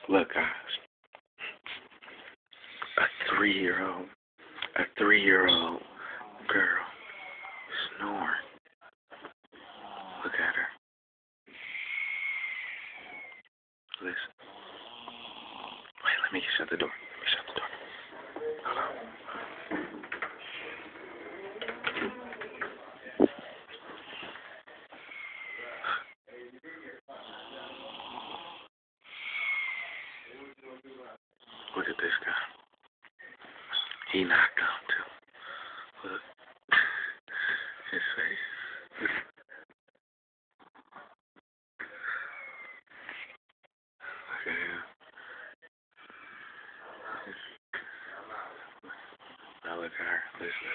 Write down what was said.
Look, guys, a 3-year-old, a 3-year-old girl snoring. Look at her. Listen. Wait, let me shut the door. Let me shut the door. Hold on. Look at this guy. He knocked out too. Look. His face. Look at him. Now look at her. Listen.